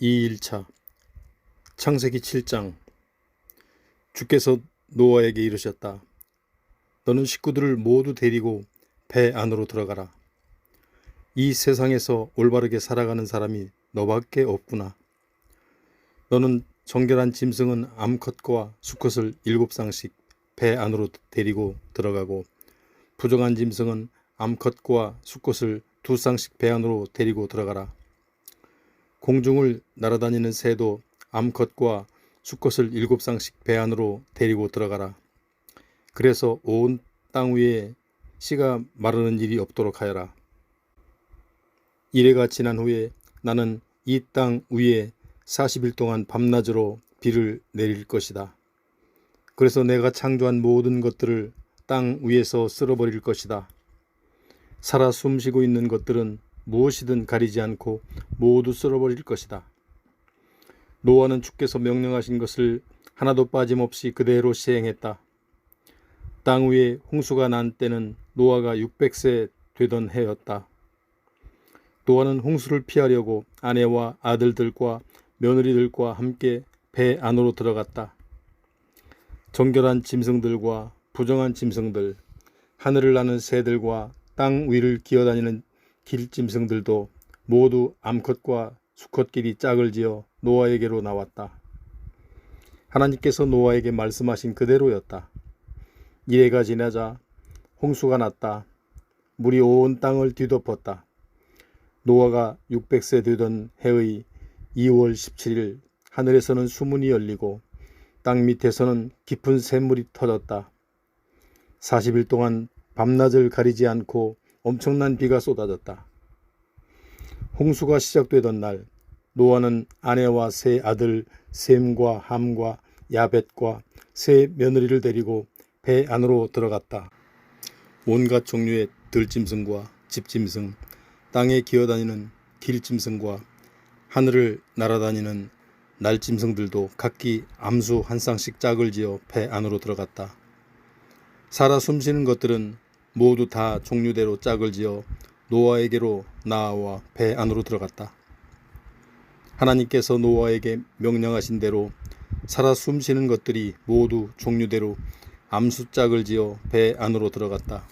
2일차 창세기 7장. 주께서 노아에게 이르셨다. 너는 식구들을 모두 데리고 배 안으로 들어가라. 이 세상에서 올바르게 살아가는 사람이 너밖에 없구나. 너는 정결한 짐승은 암컷과 수컷을 7쌍씩 배 안으로 데리고 들어가고, 부정한 짐승은 암컷과 수컷을 2쌍씩 배 안으로 데리고 들어가라. 공중을 날아다니는 새도 암컷과 수컷을 7쌍씩 배 안으로 데리고 들어가라. 그래서 온 땅 위에 씨가 마르는 일이 없도록 하여라. 이래가 지난 후에 나는 이 땅 위에 40일 동안 밤낮으로 비를 내릴 것이다. 그래서 내가 창조한 모든 것들을 땅 위에서 쓸어버릴 것이다. 살아 숨쉬고 있는 것들은 무엇이든 가리지 않고 모두 쓸어버릴 것이다. 노아는 주께서 명령하신 것을 하나도 빠짐없이 그대로 시행했다. 땅 위에 홍수가 난 때는 노아가 600세 되던 해였다. 노아는 홍수를 피하려고 아내와 아들들과 며느리들과 함께 배 안으로 들어갔다. 정결한 짐승들과 부정한 짐승들, 하늘을 나는 새들과 땅 위를 기어다니는 길짐승들도 모두 암컷과 수컷끼리 짝을 지어 노아에게로 나왔다. 하나님께서 노아에게 말씀하신 그대로였다. 이래가 지나자 홍수가 났다. 물이 온 땅을 뒤덮었다. 노아가 600세 되던 해의 2월 17일 하늘에서는 수문이 열리고 땅 밑에서는 깊은 샘물이 터졌다. 40일 동안 밤낮을 가리지 않고 엄청난 비가 쏟아졌다. 홍수가 시작되던 날 노아는 아내와 세 아들 셈과 함과 야벳과 세 며느리를 데리고 배 안으로 들어갔다. 온갖 종류의 들짐승과 집짐승, 땅에 기어다니는 길짐승과 하늘을 날아다니는 날짐승들도 각기 암수 한 쌍씩 짝을 지어 배 안으로 들어갔다. 살아 숨쉬는 것들은 모두 다 종류대로 짝을 지어 노아에게로 나아와 배 안으로 들어갔다. 하나님께서 노아에게 명령하신 대로 살아 숨쉬는 것들이 모두 종류대로 암수짝을 지어 배 안으로 들어갔다.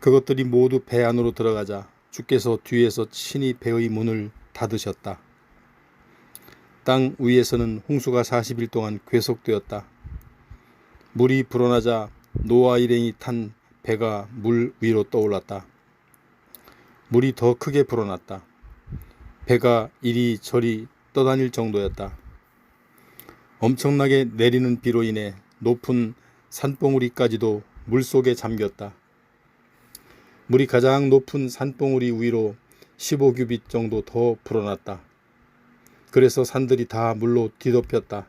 그것들이 모두 배 안으로 들어가자 주께서 뒤에서 친히 배의 문을 닫으셨다. 땅 위에서는 홍수가 40일 동안 계속되었다. 물이 불어나자 노아 일행이 탄 배가 물 위로 떠올랐다. 물이 더 크게 불어났다. 배가 이리저리 떠다닐 정도였다. 엄청나게 내리는 비로 인해 높은 산봉우리까지도 물속에 잠겼다. 물이 가장 높은 산봉우리 위로 15규빗 정도 더 불어났다. 그래서 산들이 다 물로 뒤덮였다.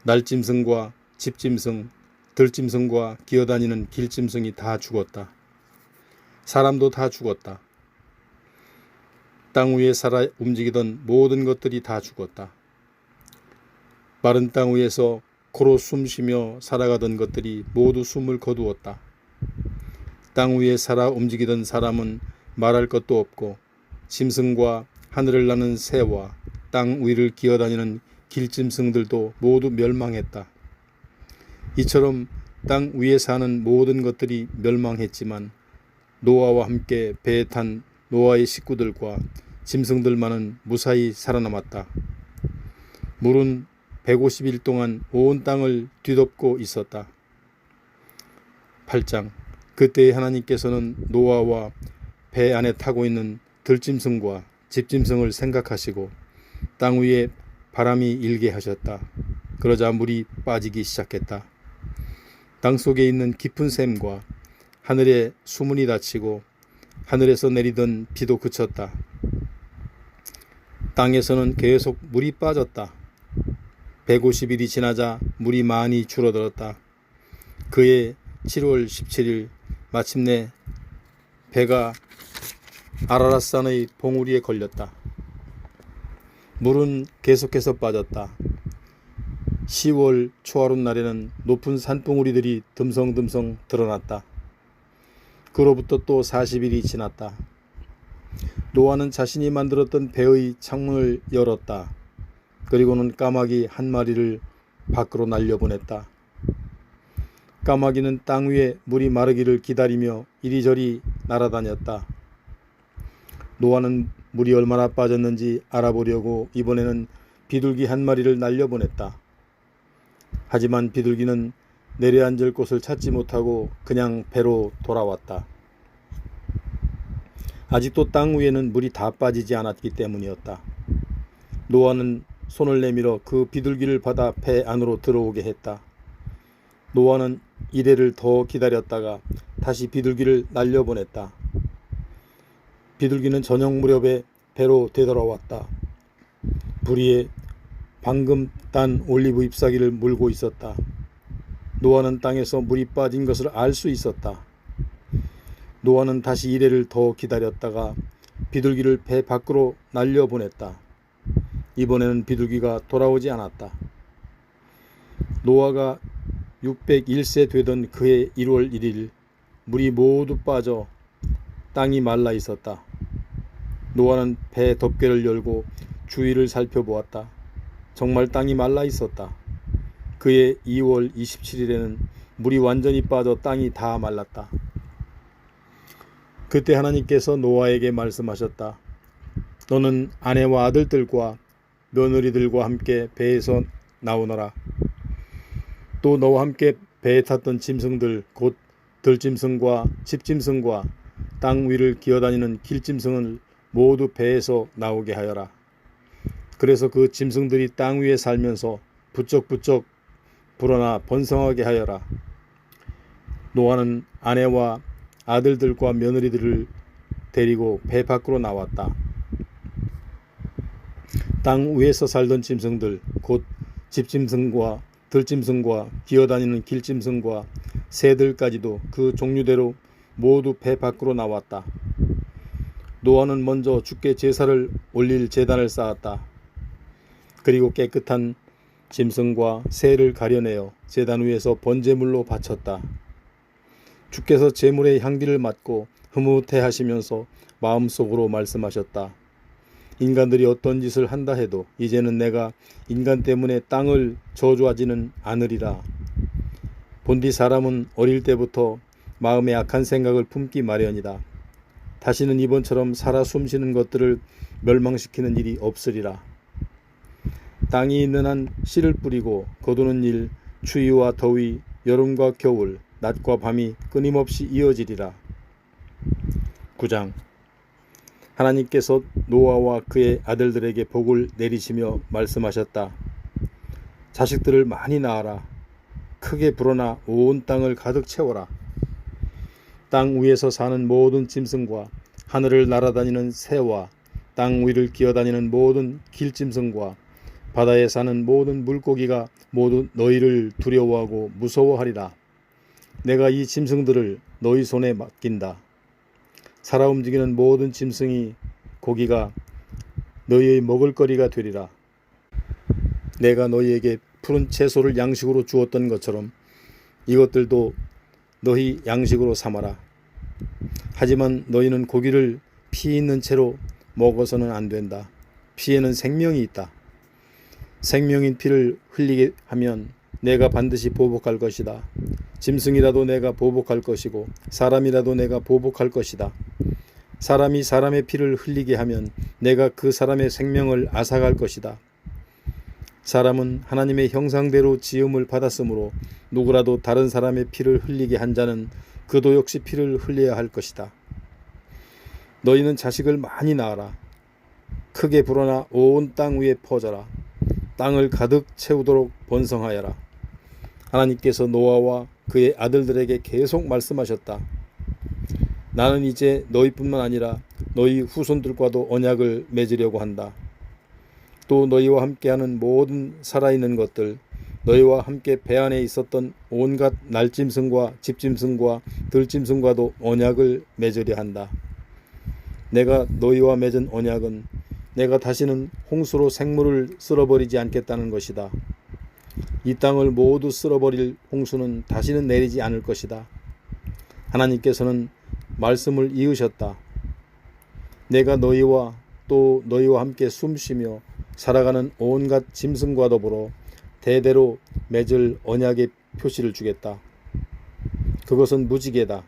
날짐승과 집짐승, 들짐승과 기어다니는 길짐승이 다 죽었다. 사람도 다 죽었다. 땅 위에 살아 움직이던 모든 것들이 다 죽었다. 마른 땅 위에서 코로 숨쉬며 살아가던 것들이 모두 숨을 거두었다. 땅 위에 살아 움직이던 사람은 말할 것도 없고, 짐승과 하늘을 나는 새와 땅 위를 기어다니는 길짐승들도 모두 멸망했다. 이처럼 땅 위에 사는 모든 것들이 멸망했지만 노아와 함께 배에 탄 노아의 식구들과 짐승들만은 무사히 살아남았다. 물은 150일 동안 온 땅을 뒤덮고 있었다. 8장. 그때 하나님께서는 노아와 배 안에 타고 있는 들짐승과 집짐승을 생각하시고 땅 위에 바람이 일게 하셨다. 그러자 물이 빠지기 시작했다. 땅 속에 있는 깊은 샘과 하늘에 수문이 닫히고 하늘에서 내리던 비도 그쳤다. 땅에서는 계속 물이 빠졌다. 150일이 지나자 물이 많이 줄어들었다. 그해 7월 17일 마침내 배가 아라랏산의 봉우리에 걸렸다. 물은 계속해서 빠졌다. 10월 초하룻 날에는 높은 산봉우리들이 듬성듬성 드러났다. 그로부터 또 40일이 지났다. 노아는 자신이 만들었던 배의 창문을 열었다. 그리고는 까마귀 한 마리를 밖으로 날려보냈다. 까마귀는 땅 위에 물이 마르기를 기다리며 이리저리 날아다녔다. 노아는 물이 얼마나 빠졌는지 알아보려고 이번에는 비둘기 한 마리를 날려보냈다. 하지만 비둘기는 내려앉을 곳을 찾지 못하고 그냥 배로 돌아왔다. 아직도 땅 위에는 물이 다 빠지지 않았기 때문이었다. 노아는 손을 내밀어 그 비둘기를 받아 배 안으로 들어오게 했다. 노아는 이래를 더 기다렸다가 다시 비둘기를 날려보냈다. 비둘기는 저녁 무렵에 배로 되돌아왔다. 부리에 방금 딴 올리브 잎사귀를 물고 있었다. 노아는 땅에서 물이 빠진 것을 알 수 있었다. 노아는 다시 이래를 더 기다렸다가 비둘기를 배 밖으로 날려보냈다. 이번에는 비둘기가 돌아오지 않았다. 노아가 601세 되던 그해 1월 1일 물이 모두 빠져 땅이 말라 있었다. 노아는 배 덮개를 열고 주위를 살펴보았다. 정말 땅이 말라 있었다. 그해 2월 27일에는 물이 완전히 빠져 땅이 다 말랐다. 그때 하나님께서 노아에게 말씀하셨다. 너는 아내와 아들들과 며느리들과 함께 배에서 나오너라. 또 너와 함께 배에 탔던 짐승들 곧 들짐승과 집짐승과 땅 위를 기어다니는 길짐승을 모두 배에서 나오게 하여라. 그래서 그 짐승들이 땅 위에 살면서 부쩍부쩍 불어나 번성하게 하여라. 노아는 아내와 아들들과 며느리들을 데리고 배 밖으로 나왔다. 땅 위에서 살던 짐승들 곧 집짐승과 들짐승과 기어다니는 길짐승과 새들까지도 그 종류대로 모두 배 밖으로 나왔다. 노아는 먼저 주께 제사를 올릴 제단을 쌓았다. 그리고 깨끗한 짐승과 새를 가려내어 제단 위에서 번제물로 바쳤다. 주께서 제물의 향기를 맡고 흐뭇해하시면서 마음속으로 말씀하셨다. 인간들이 어떤 짓을 한다 해도 이제는 내가 인간 때문에 땅을 저주하지는 않으리라. 본디 사람은 어릴 때부터 마음에 악한 생각을 품기 마련이다. 다시는 이번처럼 살아 숨쉬는 것들을 멸망시키는 일이 없으리라. 땅이 있는 한 씨를 뿌리고 거두는 일, 추위와 더위, 여름과 겨울, 낮과 밤이 끊임없이 이어지리라. 9장. 하나님께서 노아와 그의 아들들에게 복을 내리시며 말씀하셨다. 자식들을 많이 낳아라. 크게 불어나 온 땅을 가득 채워라. 땅 위에서 사는 모든 짐승과 하늘을 날아다니는 새와 땅 위를 기어다니는 모든 길짐승과 바다에 사는 모든 물고기가 모두 너희를 두려워하고 무서워하리라. 내가 이 짐승들을 너희 손에 맡긴다. 살아 움직이는 모든 짐승이 고기가 너희의 먹을거리가 되리라. 내가 너희에게 푸른 채소를 양식으로 주었던 것처럼 이것들도 너희 양식으로 삼아라. 하지만 너희는 고기를 피 있는 채로 먹어서는 안 된다. 피에는 생명이 있다. 생명인 피를 흘리게 하면 내가 반드시 보복할 것이다. 짐승이라도 내가 보복할 것이고 사람이라도 내가 보복할 것이다. 사람이 사람의 피를 흘리게 하면 내가 그 사람의 생명을 앗아갈 것이다. 사람은 하나님의 형상대로 지음을 받았으므로 누구라도 다른 사람의 피를 흘리게 한 자는 그도 역시 피를 흘려야 할 것이다. 너희는 자식을 많이 낳아라. 크게 불어나 온 땅 위에 퍼져라. 땅을 가득 채우도록 번성하여라. 하나님께서 노아와 그의 아들들에게 계속 말씀하셨다. 나는 이제 너희뿐만 아니라 너희 후손들과도 언약을 맺으려고 한다. 또 너희와 함께하는 모든 살아있는 것들, 너희와 함께 배 안에 있었던 온갖 날짐승과 집짐승과 들짐승과도 언약을 맺으려 한다. 내가 너희와 맺은 언약은 내가 다시는 홍수로 생물을 쓸어버리지 않겠다는 것이다. 이 땅을 모두 쓸어버릴 홍수는 다시는 내리지 않을 것이다. 하나님께서는 말씀을 이으셨다. 내가 너희와 또 너희와 함께 숨쉬며 살아가는 온갖 짐승과 더불어 대대로 맺을 언약의 표시를 주겠다. 그것은 무지개다.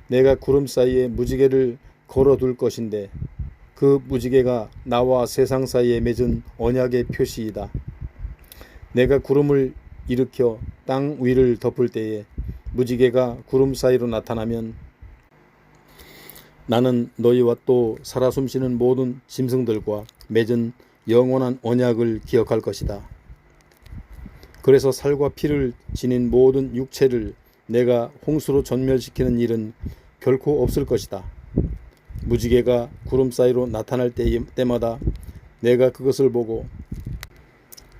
내가 구름 사이에 무지개를 걸어둘 것인데 그 무지개가 나와 세상 사이에 맺은 언약의 표시이다. 내가 구름을 일으켜 땅 위를 덮을 때에 무지개가 구름 사이로 나타나면 나는 너희와 또 살아 숨쉬는 모든 짐승들과 맺은 영원한 언약을 기억할 것이다. 그래서 살과 피를 지닌 모든 육체를 내가 홍수로 전멸시키는 일은 결코 없을 것이다. 무지개가 구름 사이로 나타날 때마다 내가 그것을 보고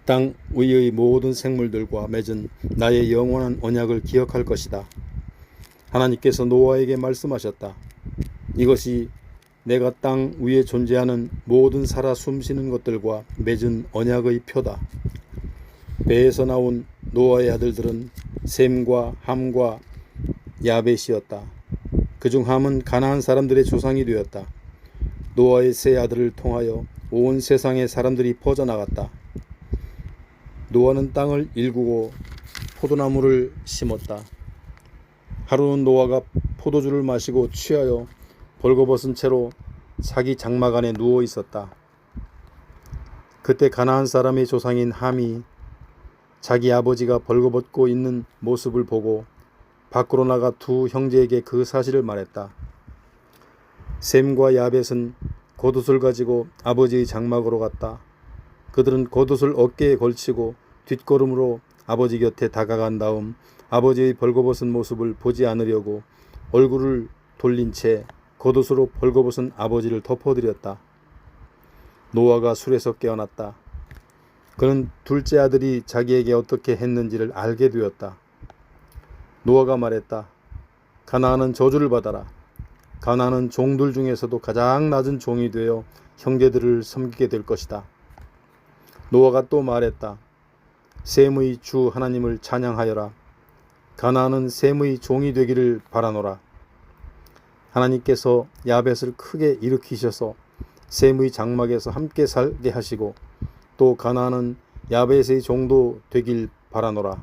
땅 위의 모든 생물들과 맺은 나의 영원한 언약을 기억할 것이다. 하나님께서 노아에게 말씀하셨다. 이것이 내가 땅 위에 존재하는 모든 살아 숨쉬는 것들과 맺은 언약의 표다. 배에서 나온 노아의 아들들은 셈과 함과 야벳이었다. 그중 함은 가나안 사람들의 조상이 되었다. 노아의 세 아들을 통하여 온 세상의 사람들이 퍼져나갔다. 노아는 땅을 일구고 포도나무를 심었다. 하루는 노아가 포도주를 마시고 취하여 벌거벗은 채로 자기 장막 안에 누워 있었다. 그때 가나안 사람의 조상인 함이 자기 아버지가 벌거벗고 있는 모습을 보고 밖으로 나가 두 형제에게 그 사실을 말했다. 셈과 야벳은 겉옷을 가지고 아버지의 장막으로 갔다. 그들은 겉옷을 어깨에 걸치고 뒷걸음으로 아버지 곁에 다가간 다음 아버지의 벌거벗은 모습을 보지 않으려고 얼굴을 돌린 채 겉옷으로 벌거벗은 아버지를 덮어드렸다. 노아가 술에서 깨어났다. 그는 둘째 아들이 자기에게 어떻게 했는지를 알게 되었다. 노아가 말했다. 가나안은 저주를 받아라. 가나안은 종들 중에서도 가장 낮은 종이 되어 형제들을 섬기게 될 것이다. 노아가 또 말했다. 셈의 주 하나님을 찬양하여라. 가나안은 셈의 종이 되기를 바라노라. 하나님께서 야벳을 크게 일으키셔서 셈의 장막에서 함께 살게 하시고 또 가나안은 야벳의 종도 되길 바라노라.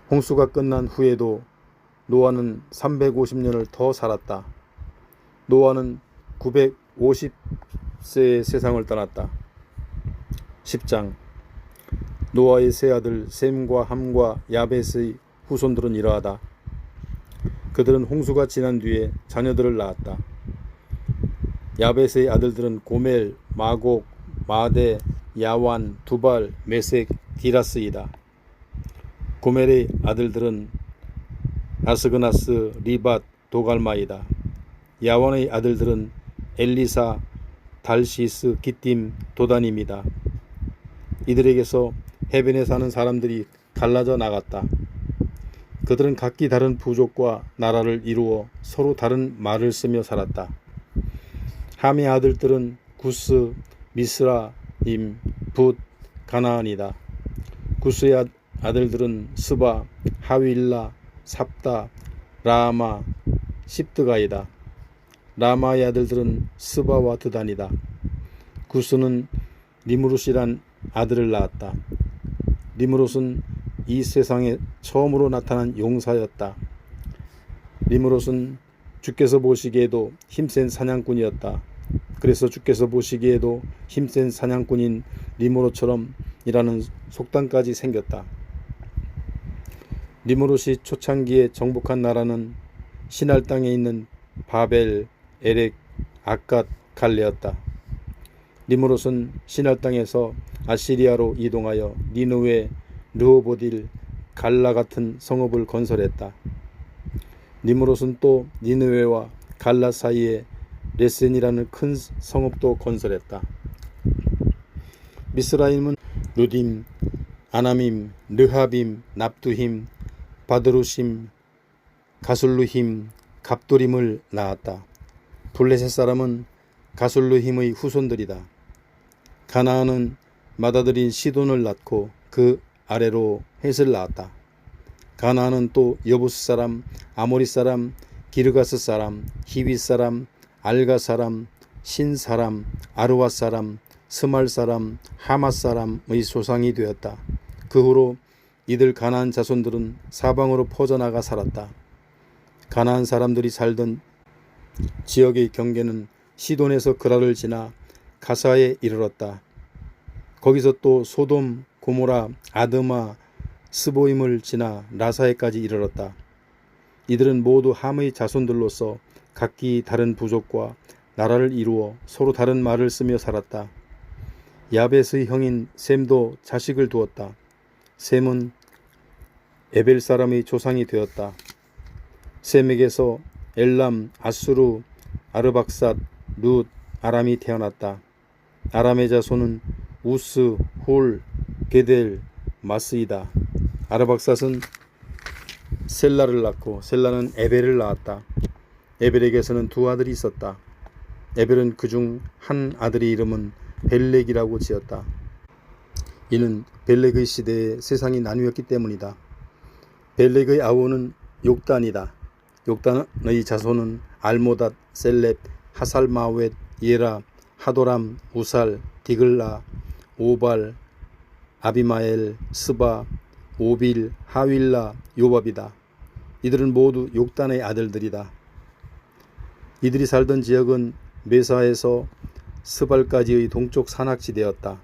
홍수가 끝난 후에도 노아는 350년을 더 살았다. 노아는 950세의 세상을 떠났다. 10장 노아의 세 아들 셈과 함과 야벳의 후손들은 이러하다. 그들은 홍수가 지난 뒤에 자녀들을 낳았다. 야벳의 아들들은 고멜, 마곡, 마대, 야완, 두발, 메색, 디라스이다. 고멜의 아들들은 아스그나스, 리밧, 도갈마이다. 야완의 아들들은 엘리사, 달시스, 기띔, 도다님이다. 이들에게서 해변에 사는 사람들이 갈라져 나갔다. 그들은 각기 다른 부족과 나라를 이루어 서로 다른 말을 쓰며 살았다. 함의 아들들은 구스, 미스라임, 붓, 가나안이다. 구스의 아들들은 스바, 하윌라, 삽다, 라마, 십드가이다. 라마의 아들들은 스바와 드단이다. 구스는 리므롯이란 아들을 낳았다. 리므롯은 이 세상에 처음으로 나타난 용사였다. 리므롯은 주께서 보시기에도 힘센 사냥꾼이었다. 그래서 주께서 보시기에도 힘센 사냥꾼인 리므롯처럼 이라는 속담까지 생겼다. 리므롯이 초창기에 정복한 나라는 시날 땅에 있는 바벨, 에렉, 아갓, 갈레였다. 리므롯은 시날 땅에서 아시리아로 이동하여 니느웨, 르호보딜, 갈라 같은 성읍을 건설했다. 니므롯은 또 니느웨와 갈라 사이에 레센이라는 큰 성읍도 건설했다. 미스라임은 루딤, 아나밈, 르하빔, 납두힘, 바드루심, 가술루힘, 갑도림을 낳았다. 블레셋 사람은 가술루힘의 후손들이다. 가나안은 맏아들인 시돈을 낳고 그 아래로 헷을 낳았다. 가나안은 또 여부스 사람, 아모리 사람, 기르가스 사람, 히윗 사람, 알가 사람, 신 사람, 아르와 사람, 스말 사람, 하맛 사람의 소상이 되었다. 그 후로 이들 가나안 자손들은 사방으로 퍼져나가 살았다. 가나안 사람들이 살던 지역의 경계는 시돈에서 그라를 지나 가사에 이르렀다. 거기서 또 소돔, 고모라, 아드마, 스보임을 지나 라사에까지 이르렀다. 이들은 모두 함의 자손들로서 각기 다른 부족과 나라를 이루어 서로 다른 말을 쓰며 살았다. 야벳의 형인 셈도 자식을 두었다. 셈은 에벨 사람의 조상이 되었다. 셈에게서 엘람, 아수르, 아르박삿, 룻, 아람이 태어났다. 아람의 자손은 우스, 홀, 게델, 마스이다. 아르박삿은 셀라를 낳고 셀라는 에벨을 낳았다. 에벨에게서는 두 아들이 있었다. 에벨은 그중 한 아들의 이름은 벨렉이라고 지었다. 이는 벨렉의 시대에 세상이 나뉘었기 때문이다. 벨렉의 아우는 욕단이다. 욕단의 자손은 알모닷, 셀렙, 하살마웻, 예라, 하도람, 우살, 디글라, 오발, 아비마엘, 스바, 오빌, 하윌라, 요밥이다. 이들은 모두 욕단의 아들들이다. 이들이 살던 지역은 메사에서 스발까지의 동쪽 산악지대였다.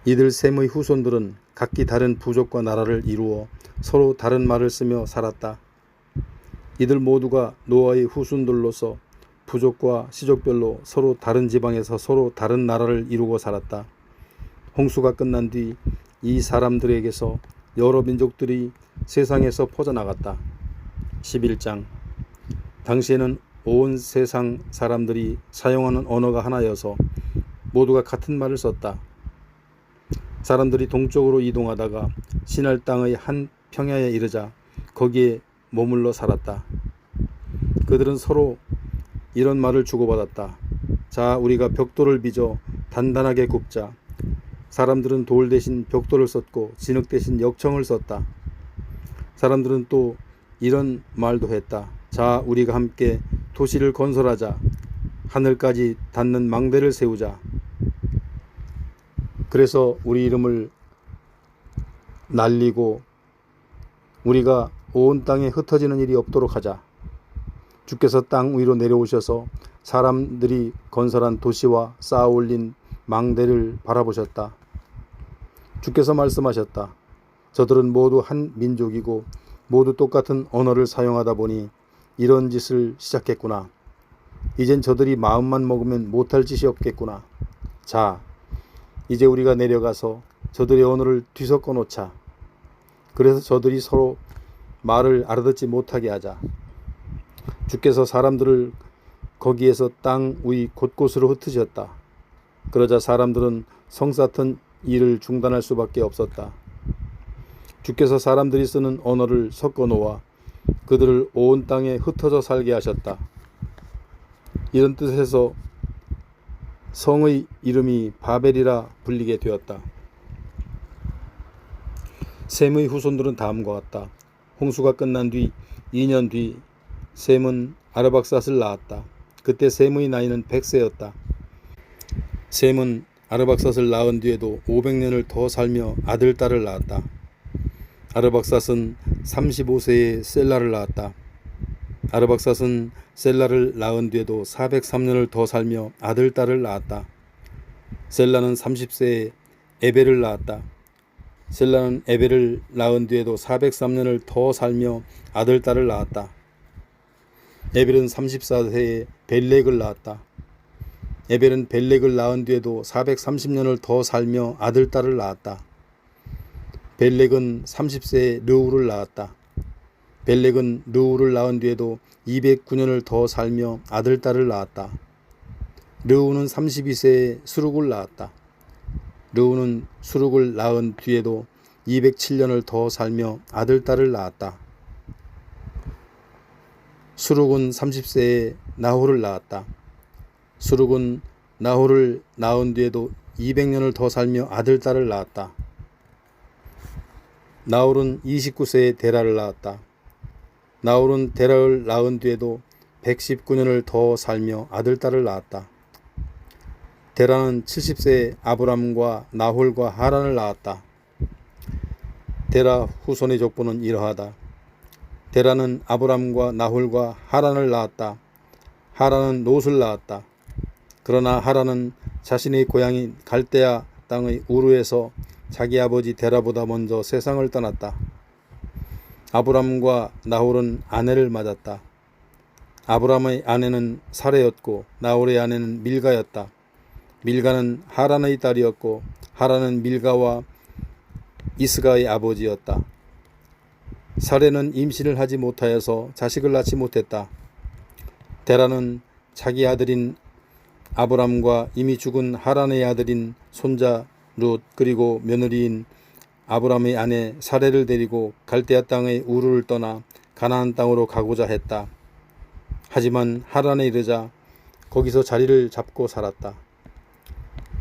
이들 셈의 후손들은 각기 다른 부족과 나라를 이루어 서로 다른 말을 쓰며 살았다. 이들 모두가 노아의 후손들로서 부족과 시족별로 서로 다른 지방에서 서로 다른 나라를 이루고 살았다. 홍수가 끝난 뒤 이 사람들에게서 여러 민족들이 세상에서 퍼져나갔다. 11장. 당시에는 온 세상 사람들이 사용하는 언어가 하나여서 모두가 같은 말을 썼다. 사람들이 동쪽으로 이동하다가 시날 땅의 한 평야에 이르자 거기에 머물러 살았다. 그들은 서로 이런 말을 주고받았다. 자, 우리가 벽돌을 빚어 단단하게 굽자. 사람들은 돌 대신 벽돌을 썼고 진흙 대신 역청을 썼다. 사람들은 또 이런 말도 했다. 자, 우리가 함께 도시를 건설하자. 하늘까지 닿는 망대를 세우자. 그래서 우리 이름을 날리고 우리가 온 땅에 흩어지는 일이 없도록 하자. 주께서 땅 위로 내려오셔서 사람들이 건설한 도시와 쌓아 올린 망대를 바라보셨다. 주께서 말씀하셨다. 저들은 모두 한 민족이고 모두 똑같은 언어를 사용하다 보니 이런 짓을 시작했구나. 이젠 저들이 마음만 먹으면 못할 짓이 없겠구나. 자, 이제 우리가 내려가서 저들의 언어를 뒤섞어 놓자. 그래서 저들이 서로 말을 알아듣지 못하게 하자. 주께서 사람들을 거기에서 땅 위 곳곳으로 흩으셨다. 그러자 사람들은 성쌓던 일을 중단할 수밖에 없었다. 주께서 사람들이 쓰는 언어를 섞어 놓아 그들을 온 땅에 흩어져 살게 하셨다. 이런 뜻에서 성의 이름이 바벨이라 불리게 되었다. 셈의 후손들은 다음과 같다. 홍수가 끝난 뒤 2년 뒤 셈은 아르박삿을 낳았다. 그때 셈의 나이는 100세였다. 셈은 아르박삿을 낳은 뒤에도 500년을 더 살며 아들, 딸을 낳았다. 아르박삿은 35세에 셀라를 낳았다. 아르박삿은 셀라를 낳은 뒤에도 403년을 더 살며 아들, 딸을 낳았다. 셀라는 30세에 에벨을 낳았다. 셀라는 에벨을 낳은 뒤에도 403년을 더 살며 아들, 딸을 낳았다. 에벨은 34세에 벨렉을 낳았다. 에벨은 벨렉을 낳은 뒤에도 430년을 더 살며 아들, 딸을 낳았다. 벨렉은 30세에 르우를 낳았다. 벨렉은 르우를 낳은 뒤에도 209년을 더 살며 아들, 딸을 낳았다. 르우는 32세에 수룩을 낳았다. 르우는 수룩을 낳은 뒤에도 207년을 더 살며 아들, 딸을 낳았다. 수룩은 30세에 나홀을 낳았다. 수룩은 나홀을 낳은 뒤에도 200년을 더 살며 아들, 딸을 낳았다. 나홀은 29세에 데라를 낳았다. 나홀은 데라를 낳은 뒤에도 119년을 더 살며 아들, 딸을 낳았다. 데라는 70세에 아브람과 나홀과 하란을 낳았다. 데라 후손의 족보는 이러하다. 데라는 아브람과 나홀과 하란을 낳았다. 하란은 롯을 낳았다. 그러나 하란은 자신의 고향인 갈대아 땅의 우르에서 자기 아버지 데라보다 먼저 세상을 떠났다. 아브람과 나홀은 아내를 맞았다. 아브람의 아내는 사레였고 나홀의 아내는 밀가였다. 밀가는 하란의 딸이었고 하란은 밀가와 이스가의 아버지였다. 사레는 임신을 하지 못하여서 자식을 낳지 못했다. 데라는 자기 아들인 아브람과 이미 죽은 하란의 아들인 손자 룻 그리고 며느리인 아브람의 아내 사레를 데리고 갈대아 땅의 우르를 떠나 가나안 땅으로 가고자 했다. 하지만 하란에 이르자 거기서 자리를 잡고 살았다.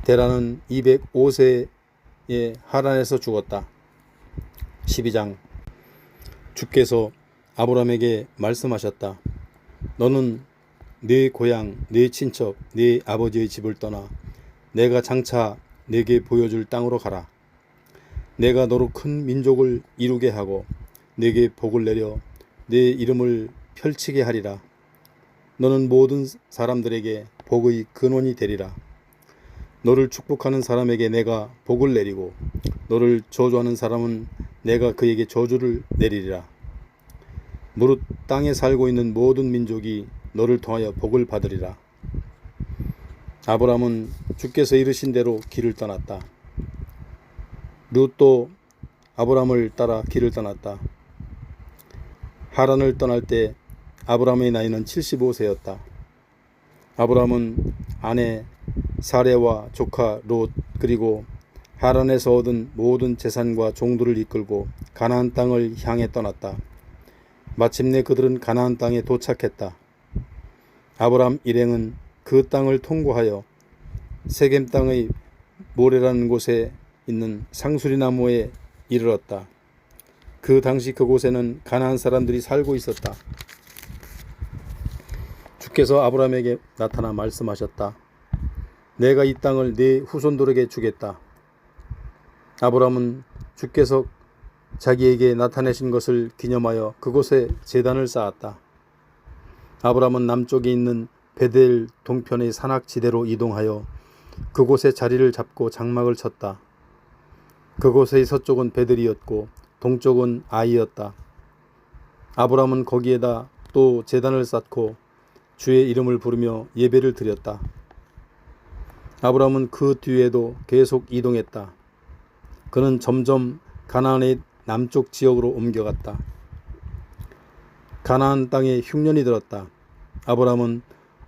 데라는 205세에 하란에서 죽었다. 12장. 주께서 아브람에게 말씀하셨다. 너는 네 고향, 네 친척, 네 아버지의 집을 떠나 내가 장차 내게 보여줄 땅으로 가라. 내가 너로 큰 민족을 이루게 하고 내게 복을 내려 내 이름을 펼치게 하리라. 너는 모든 사람들에게 복의 근원이 되리라. 너를 축복하는 사람에게 내가 복을 내리고 너를 저주하는 사람은 내가 그에게 저주를 내리리라. 무릇 땅에 살고 있는 모든 민족이 너를 통하여 복을 받으리라. 아브람은 주께서 이르신 대로 길을 떠났다. 룻도 아브람을 따라 길을 떠났다. 하란을 떠날 때 아브람의 나이는 75세였다. 아브람은 아내 사레와 조카 롯 그리고 하란에서 얻은 모든 재산과 종들을 이끌고 가나안 땅을 향해 떠났다. 마침내 그들은 가나안 땅에 도착했다. 아브람 일행은 그 땅을 통과하여 세겜 땅의 모레라는 곳에 있는 상수리 나무에 이르렀다. 그 당시 그곳에는 가나안 사람들이 살고 있었다. 주께서 아브람에게 나타나 말씀하셨다. 내가 이 땅을 네 후손들에게 주겠다. 아브람은 주께서 자기에게 나타내신 것을 기념하여 그곳에 제단을 쌓았다. 아브람은 남쪽에 있는 베델 동편의 산악지대로 이동하여 그곳에 자리를 잡고 장막을 쳤다. 그곳의 서쪽은 베델이었고 동쪽은 아이였다. 아브람은 거기에다 또 제단을 쌓고 주의 이름을 부르며 예배를 드렸다. 아브람은 그 뒤에도 계속 이동했다. 그는 점점 가나안의 남쪽 지역으로 옮겨갔다. 가나안 땅에 흉년이 들었다. 아브람은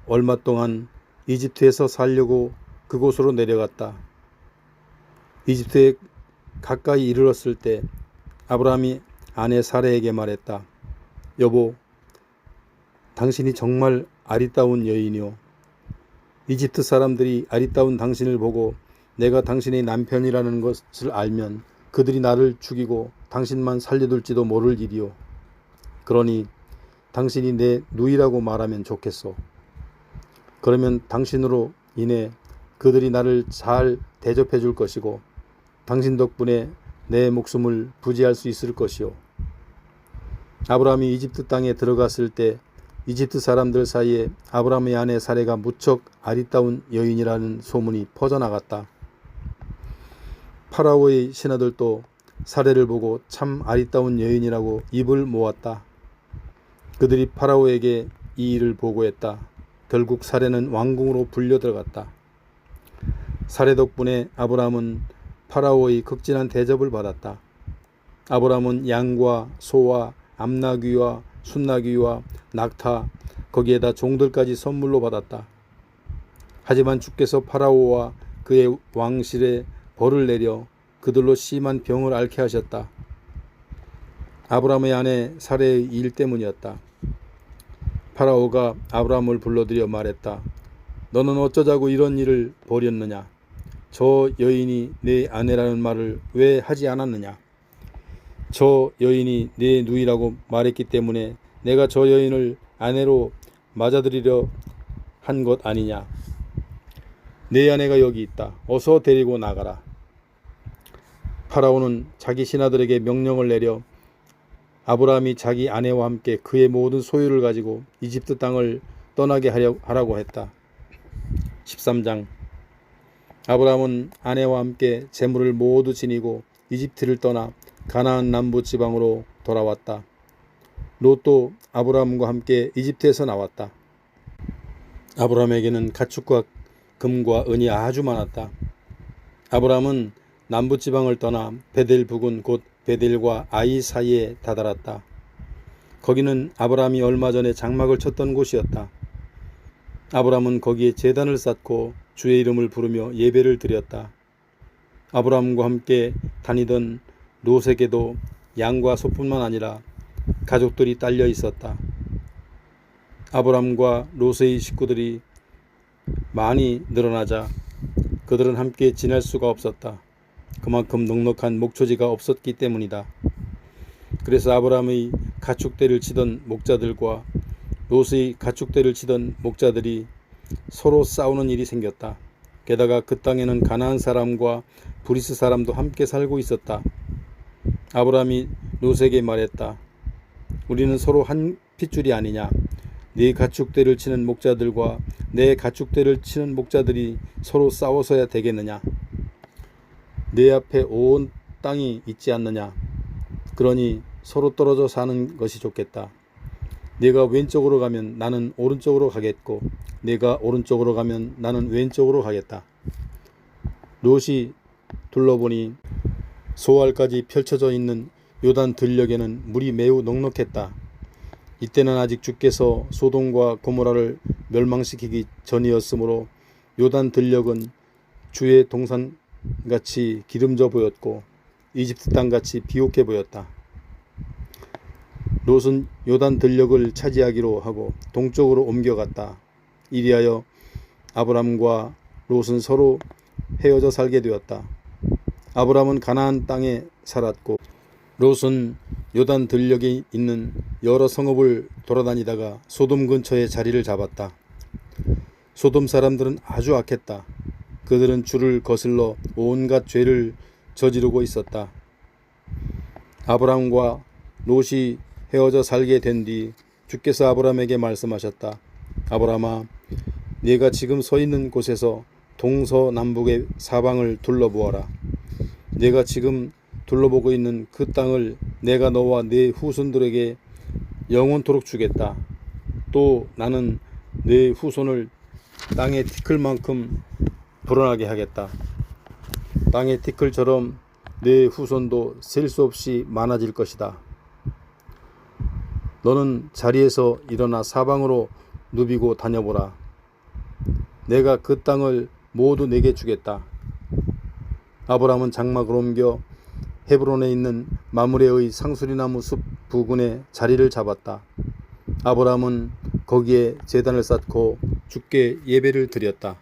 얼마 동안 이집트에서 살려고 그곳으로 내려갔다. 이집트에 가까이 이르렀을 때 아브람이 아내 사레에게 말했다. 여보, 당신이 정말 아리따운 여인이오. 이집트 사람들이 아리따운 당신을 보고 내가 당신의 남편이라는 것을 알면 그들이 나를 죽이고 당신만 살려둘지도 모를 일이오. 그러니 당신이 내 누이라고 말하면 좋겠소. 그러면 당신으로 인해 그들이 나를 잘 대접해 줄 것이고 당신 덕분에 내 목숨을 부지할 수 있을 것이오. 아브람이 이집트 땅에 들어갔을 때 이집트 사람들 사이에 아브람의 아내 사레가 무척 아리따운 여인이라는 소문이 퍼져나갔다. 파라오의 신하들도 사레를 보고 참 아리따운 여인이라고 입을 모았다. 그들이 파라오에게 이 일을 보고했다. 결국 사레는 왕궁으로 불려 들어갔다. 사레 덕분에 아브람은 파라오의 극진한 대접을 받았다. 아브람은 양과 소와 암나귀와 순나귀와 낙타 거기에다 종들까지 선물로 받았다. 하지만 주께서 파라오와 그의 왕실에 벌을 내려 그들로 심한 병을 앓게 하셨다. 아브람의 아내 사레의 일 때문이었다. 파라오가 아브람을 불러들여 말했다. 너는 어쩌자고 이런 일을 벌였느냐? 저 여인이 내 아내라는 말을 왜 하지 않았느냐? 저 여인이 내 누이라고 말했기 때문에 내가 저 여인을 아내로 맞아들이려 한 것 아니냐. 내 아내가 여기 있다. 어서 데리고 나가라. 파라오는 자기 신하들에게 명령을 내려 아브라함이 자기 아내와 함께 그의 모든 소유를 가지고 이집트 땅을 떠나게 하라고 했다. 13장. 아브라함은 아내와 함께 재물을 모두 지니고 이집트를 떠나 가나안 남부 지방으로 돌아왔다. 롯도 아브라함과 함께 이집트에서 나왔다. 아브라함에게는 가축과 금과 은이 아주 많았다. 아브라함은 남부 지방을 떠나 베델 부근 곧 베델과 아이 사이에 다다랐다. 거기는 아브라함이 얼마 전에 장막을 쳤던 곳이었다. 아브라함은 거기에 제단을 쌓고 주의 이름을 부르며 예배를 드렸다. 아브라함과 함께 다니던 롯에게도 양과 소뿐만 아니라 가족들이 딸려 있었다. 아브라함과 롯의 식구들이 많이 늘어나자 그들은 함께 지낼 수가 없었다. 그만큼 넉넉한 목초지가 없었기 때문이다. 그래서 아브라함의 가축대를 치던 목자들과 롯의 가축대를 치던 목자들이 서로 싸우는 일이 생겼다. 게다가 그 땅에는 가나안 사람과 브리스 사람도 함께 살고 있었다. 아브라함이 롯에게 말했다. 우리는 서로 한 핏줄이 아니냐. 네 가축대를 치는 목자들과 내 가축대를 치는 목자들이 서로 싸워서야 되겠느냐. 내 앞에 온 땅이 있지 않느냐. 그러니 서로 떨어져 사는 것이 좋겠다. 네가 왼쪽으로 가면 나는 오른쪽으로 가겠고 네가 오른쪽으로 가면 나는 왼쪽으로 가겠다. 롯이 둘러보니 소알까지 펼쳐져 있는 요단 들녘에는 물이 매우 넉넉했다. 이때는 아직 주께서 소돔과 고모라를 멸망시키기 전이었으므로 요단 들녘은 주의 동산같이 기름져 보였고 이집트 땅같이 비옥해 보였다. 롯은 요단 들녘을 차지하기로 하고 동쪽으로 옮겨갔다. 이리하여 아브람과 롯은 서로 헤어져 살게 되었다. 아브람은 가나안 땅에 살았고 롯은 요단 들녘에 있는 여러 성읍을 돌아다니다가 소돔 근처에 자리를 잡았다. 소돔 사람들은 아주 악했다. 그들은 주를 거슬러 온갖 죄를 저지르고 있었다. 아브람과 롯이 헤어져 살게 된 뒤 주께서 아브람에게 말씀하셨다. 아브람아, 네가 지금 서 있는 곳에서 동서남북의 사방을 둘러보아라. 네가 지금 둘러보고 있는 그 땅을 내가 너와 네 후손들에게 영원토록 주겠다. 또 나는 네 후손을 땅의 티끌만큼 불어나게 하겠다. 땅의 티끌처럼 네 후손도 셀 수 없이 많아질 것이다. 너는 자리에서 일어나 사방으로 누비고 다녀보라. 내가 그 땅을 모두 내게 주겠다. 아브람은 장막을 옮겨 헤브론에 있는 마므레의 상수리나무 숲 부근에 자리를 잡았다. 아브람은 거기에 제단을 쌓고 주께 예배를 드렸다.